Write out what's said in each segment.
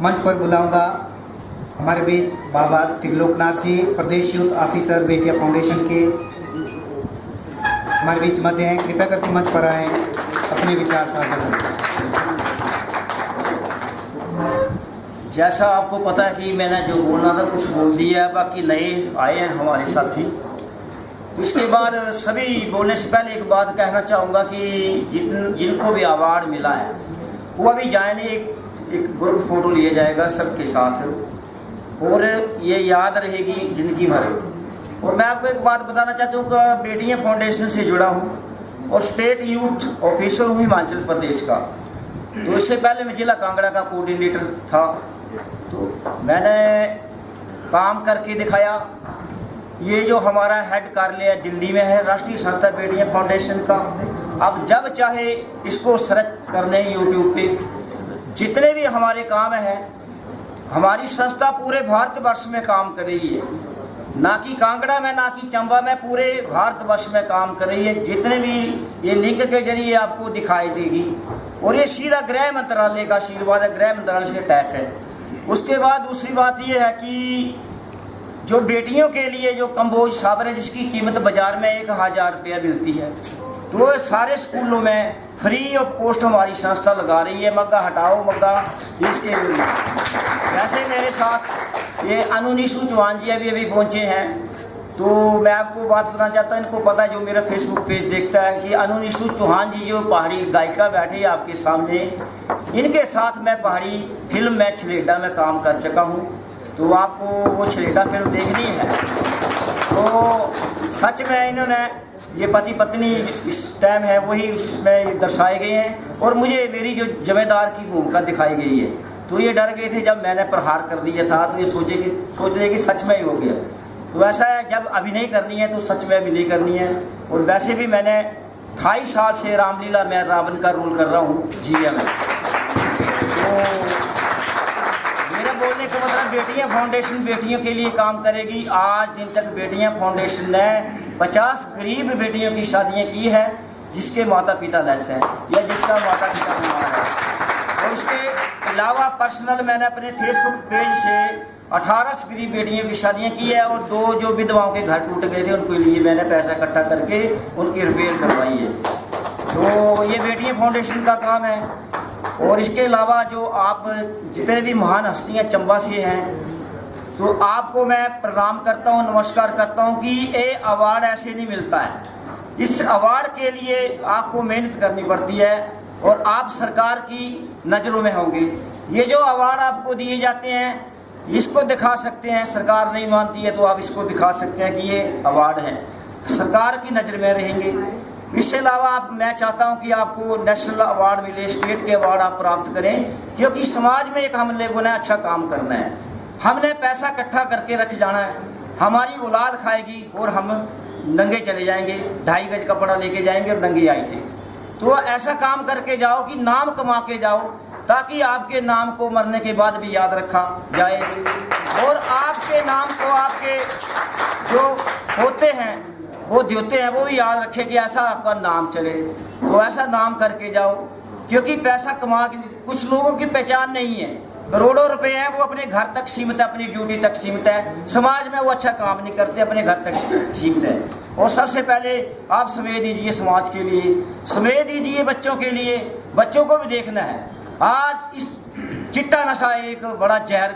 मंच पर बुलाऊंगा हमारे बीच बाबा त्रिलोकनाथ जी, प्रदेश यूथ ऑफिसर बेटिया फाउंडेशन के हमारे बीच मध्य हैं। कृपया करके मंच पर आए, अपने विचार साझा करें। जैसा आपको पता है कि मैंने जो बोलना था कुछ बोल दिया है, बाकी नए आए हैं हमारे साथी। तो इसके बाद सभी बोलने से पहले एक बात कहना चाहूँगा कि जिनको भी अवार्ड मिला है वो अभी जाएंगे, एक ग्रुप फोटो लिया जाएगा सबके साथ और ये याद रहेगी जिंदगी भर। और मैं आपको एक बात बताना चाहता हूँ कि बेटियाँ फाउंडेशन से जुड़ा हूँ और स्टेट यूथ ऑफिसर हूँ हिमाचल प्रदेश का। तो इससे पहले मैं जिला कांगड़ा का कोऑर्डिनेटर था, तो मैंने काम करके दिखाया। ये जो हमारा हेड कार्यालय दिल्ली में है, राष्ट्रीय संस्था बेटियाँ फाउंडेशन का। अब जब चाहे इसको सर्च कर लें यूट्यूब पे, जितने भी हमारे काम हैं, हमारी संस्था पूरे भारतवर्ष में काम कर रही है, ना कि कांगड़ा में, ना कि चंबा में, पूरे भारतवर्ष में काम कर रही है। जितने भी ये लिंक के जरिए आपको दिखाई देगी और ये सीधा गृह मंत्रालय का आशीर्वाद है, गृह मंत्रालय से अटैच है। उसके बाद दूसरी बात ये है कि जो बेटियों के लिए जो कम्बोज साबर है, जिसकी कीमत बाज़ार में 1000 रुपया मिलती है, तो सारे स्कूलों में फ्री ऑफ कॉस्ट हमारी संस्था लगा रही है। मग्गा हटाओ मग्गा इसके लिए। वैसे मेरे साथ ये अनुनीशु चौहान जी अभी पहुँचे हैं, तो मैं आपको बात बताना चाहता हूँ, इनको पता है जो मेरा फेसबुक पेज देखता है कि अनुनीशु चौहान जी जो पहाड़ी गायिका बैठे आपके सामने, इनके साथ मैं पहाड़ी फिल्म में छलेडा में काम कर चुका हूँ। तो आपको वो छलेडा फिल्म देखनी है तो सच में इन्होंने ये पति पत्नी इस टाइम है वही उसमें दर्शाए गए हैं और मुझे मेरी जो जमेदार की भूमिका दिखाई गई है। तो ये डर गए थे जब मैंने प्रहार कर दिया था, तो ये सोच रहे कि सच में ही हो गया। तो ऐसा है, जब अभिनय करनी है तो सच में अभिनय करनी है। और वैसे भी मैंने 28 साल से रामलीला में रावण का रोल कर रहा हूँ जीएम में। तो मेरा बोलने का मतलब बेटियाँ फाउंडेशन बेटियों के लिए काम करेगी। आज दिन तक बेटियाँ फाउंडेशन ने 50 गरीब बेटियों की शादियाँ की है जिसके माता पिता लेस हैं या जिसका माता पिता बीमार है। और उसके अलावा पर्सनल मैंने अपने फेसबुक पेज से 18 गरीब बेटियों की शादियाँ की है और 2 जो विधवाओं के घर टूट गए थे उनके लिए मैंने पैसा इकट्ठा करके उनकी रिपेयर करवाई है। तो ये बेटियाँ फाउंडेशन का काम है। और इसके अलावा जो आप जितने भी महान हस्तियाँ चंबा से हैं, तो आपको मैं प्रणाम करता हूँ, नमस्कार करता हूँ कि ये अवार्ड ऐसे नहीं मिलता है। इस अवार्ड के लिए आपको मेहनत करनी पड़ती है और आप सरकार की नज़रों में होंगे। ये जो अवार्ड आपको दिए जाते हैं इसको दिखा सकते हैं, सरकार नहीं मानती है तो आप इसको दिखा सकते हैं कि ये अवार्ड है, सरकार की नज़र में रहेंगे। इससे अलावा मैं चाहता हूं कि आपको नेशनल अवार्ड मिले, स्टेट के अवार्ड आप प्राप्त करें, क्योंकि समाज में एक हम लोगों ने अच्छा काम करना है। हमने पैसा इकट्ठा करके रख जाना है, हमारी औलाद खाएगी और हम नंगे चले जाएंगे, 2.5 गज कपड़ा लेके जाएंगे और नंगे आए थे। तो ऐसा काम करके जाओ कि नाम कमा के जाओ, ताकि आपके नाम को मरने के बाद भी याद रखा जाए और आपके नाम को आपके जो होते हैं वो देते हैं वो भी याद रखें कि ऐसा आपका नाम चले। तो ऐसा नाम करके जाओ, क्योंकि पैसा कमा के कुछ लोगों की पहचान नहीं है, करोड़ों रुपए हैं, वो अपने घर तक सीमित है, अपनी ड्यूटी तक सीमित है, समाज में वो अच्छा काम नहीं करते, अपने घर तक सीमित है। और सबसे पहले आप समय दीजिए समाज के लिए, समय दीजिए बच्चों के लिए, बच्चों को भी देखना है। आज इस चिट्टा नशा एक बड़ा जहर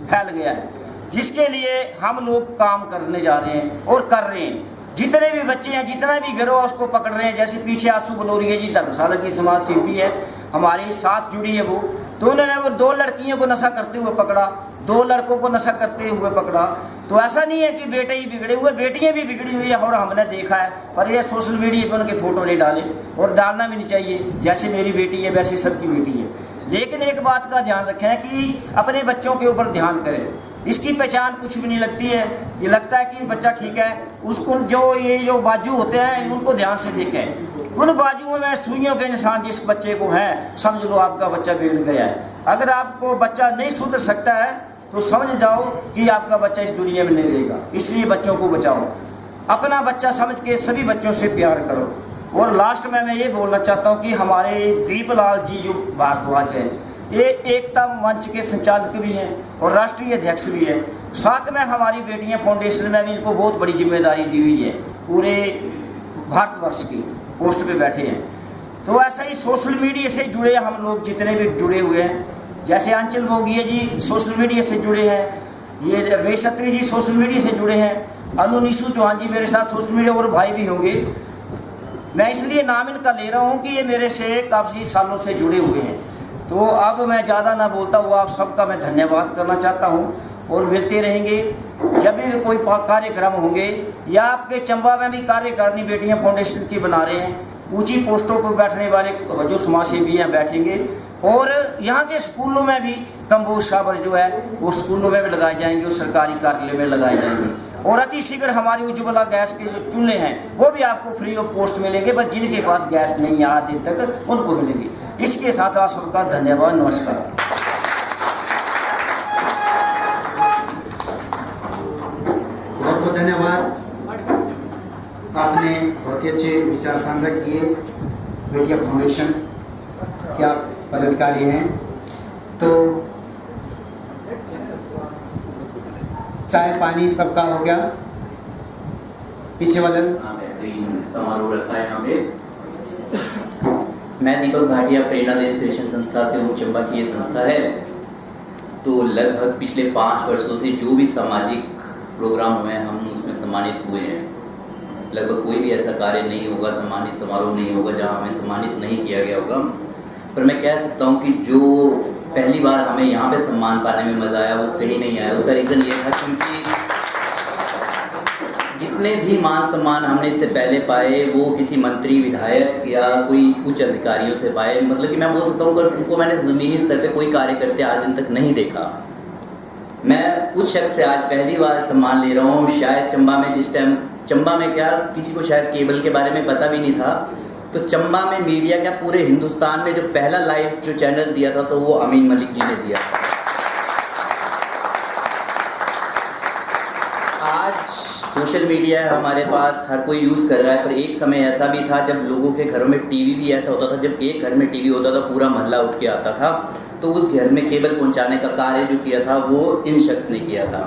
फैल गया है जिसके लिए हम लोग काम करने जा रहे हैं और कर रहे हैं। जितने भी बच्चे हैं, जितना भी गिरोह उसको पकड़ रहे हैं। जैसे पीछे आंसू बलोरिया जी धर्मशाला की समाज सेवी है, हमारे साथ जुड़ी है वो, तो उन्होंने वो 2 लड़कियों को नशा करते हुए पकड़ा, 2 लड़कों को नशा करते हुए पकड़ा। तो ऐसा नहीं है कि बेटे ही बिगड़े हुए, बेटियां भी बिगड़ी हुई है और हमने देखा है। पर ये सोशल मीडिया पर उनके फोटो नहीं डाले और डालना भी नहीं चाहिए। जैसे मेरी बेटी है वैसे सबकी बेटी है, लेकिन एक बात का ध्यान रखें कि अपने बच्चों के ऊपर ध्यान करें। इसकी पहचान कुछ भी नहीं लगती है, ये लगता है कि बच्चा ठीक है, उसको जो बाजू होते हैं उनको ध्यान से देखें। उन बाजुओं में सुइयों के निशान जिस बच्चे को हैं, समझ लो आपका बच्चा बिगड़ गया है। अगर आपको बच्चा नहीं सुधर सकता है तो समझ जाओ कि आपका बच्चा इस दुनिया में नहीं रहेगा। इसलिए बच्चों को बचाओ, अपना बच्चा समझ के सभी बच्चों से प्यार करो। और लास्ट में मैं ये बोलना चाहता हूँ कि हमारे दीपलाल जी जो भारद्वाज है, ये एकता मंच के संचालक भी हैं और राष्ट्रीय अध्यक्ष भी हैं। साथ में हमारी बेटियां फाउंडेशन में भी इनको बहुत बड़ी जिम्मेदारी दी हुई है, पूरे भारतवर्ष की पोस्ट पे बैठे हैं। तो ऐसा ही सोशल मीडिया से जुड़े हम लोग जितने भी जुड़े हुए हैं, जैसे अंचल मोगिया जी सोशल मीडिया से जुड़े हैं, ये रमेश खत्री जी सोशल मीडिया से जुड़े हैं, अनु निशु चौहान जी मेरे साथ सोशल मीडिया, और भाई भी होंगे। मैं इसलिए नाम इनका ले रहा हूँ कि ये मेरे से काफ़ी सालों से जुड़े हुए हैं। तो अब मैं ज़्यादा ना बोलता हुआ आप सबका मैं धन्यवाद करना चाहता हूँ, और मिलते रहेंगे जब भी कोई कार्यक्रम होंगे, या आपके चंबा में भी कार्यकारिणी बेटियाँ फाउंडेशन की बना रहे हैं, ऊंची पोस्टों पर बैठने वाले जो समाजसेवी हैं बैठेंगे, और यहाँ के स्कूलों में भी कम्पोस्ट शावर जो है वो स्कूलों में भी लगाए जाएंगे और सरकारी कार्यालय में लगाए जाएंगे। और अति शीघ्र हमारी उज्ज्वला गैस के जो चूल्हे हैं वो भी आपको फ्री ऑफ कॉस्ट मिलेंगे, बस जिनके पास गैस नहीं है आज दिन तक उनको मिलेंगे। इसके साथ आप सबका धन्यवाद, नमस्कार। बहुत बहुत धन्यवाद, आपने बहुत ही अच्छे विचार साझा किए। बेटिया फाउंडेशन के आप पदाधिकारी हैं, तो चाय पानी सबका हो गया? पीछे वाले समारोह रखा है यहाँ पे। मैं दीपक भाटिया, प्रेरणा दे इंस्पिरेशन संस्था से हूँ। चंबा की ये संस्था है। तो लगभग पिछले 5 वर्षों से जो भी सामाजिक प्रोग्राम हुए हैं हम उसमें सम्मानित हुए हैं। लगभग कोई भी ऐसा कार्य नहीं होगा, सम्मानित समारोह नहीं होगा जहाँ हमें सम्मानित नहीं किया गया होगा। पर मैं कह सकता हूँ कि जो पहली बार हमें यहाँ पे सम्मान पाने में मज़ा आया वो कहीं नहीं आया। उसका रीज़न ये था क्योंकि जितने भी मान सम्मान हमने इससे पहले पाए वो किसी मंत्री, विधायक या कोई उच्च अधिकारियों से पाए। मतलब कि मैं बोल सकता हूँ कि उनको मैंने ज़मीनी स्तर पे कोई कार्य करते आज दिन तक नहीं देखा। मैं उस शख्स से आज पहली बार सम्मान ले रहा हूँ। शायद चंबा में जिस टाइम, चंबा में क्या किसी को शायद केबल के बारे में पता भी नहीं था, तो चंबा में मीडिया क्या पूरे हिंदुस्तान में जो पहला लाइव जो चैनल दिया था तो वो अमीन मलिक जी ने दिया। आज सोशल मीडिया है हमारे पास, हर कोई यूज़ कर रहा है, पर एक समय ऐसा भी था जब लोगों के घरों में टीवी भी ऐसा होता था, जब एक घर में टीवी होता था पूरा मोहल्ला उठ के आता था। तो उस घर में केबल पहुंचाने का कार्य जो किया था वो इन शख्स ने किया था।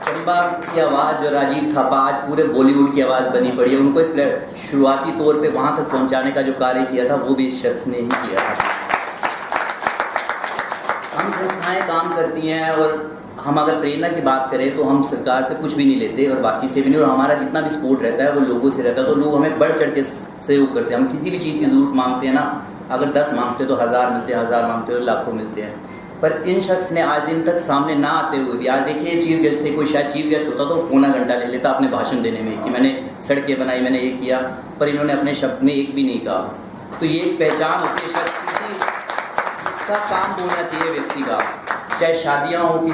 चंबा की आवाज़ जो राजीव थापा आज पूरे बॉलीवुड की आवाज़ बनी पड़ी है, उनको एक शुरुआती तौर पे वहाँ तक पहुँचाने का जो कार्य किया था वो भी इस शख्स ने ही किया था। हम संस्थाएं काम करती हैं, और हम अगर प्रेरणा की बात करें तो हम सरकार से कुछ भी नहीं लेते और बाकी से भी नहीं, और हमारा जितना भी सपोर्ट रहता है वो लोगों से रहता है। तो लोग हमें बढ़ चढ़ के सहयोग करते हैं। हम किसी भी चीज़ की ज़रूरत मांगते हैं ना, अगर 10 मांगते तो 1000 मिलते हैं, 1000 मांगते तो लाखों मिलते हैं। पर इन शख्स ने आज दिन तक सामने ना आते हुए भी, आज देखिए चीफ गेस्ट थे, कोई शायद चीफ गेस्ट होता तो पौना घंटा ले लेता अपने भाषण देने में कि मैंने सड़कें बनाई, मैंने ये किया, पर इन्होंने अपने शब्द में एक भी नहीं कहा। तो ये एक पहचान होती है शख्स की, का काम बोलना चाहिए व्यक्ति का, चाहे शादियाँ हो।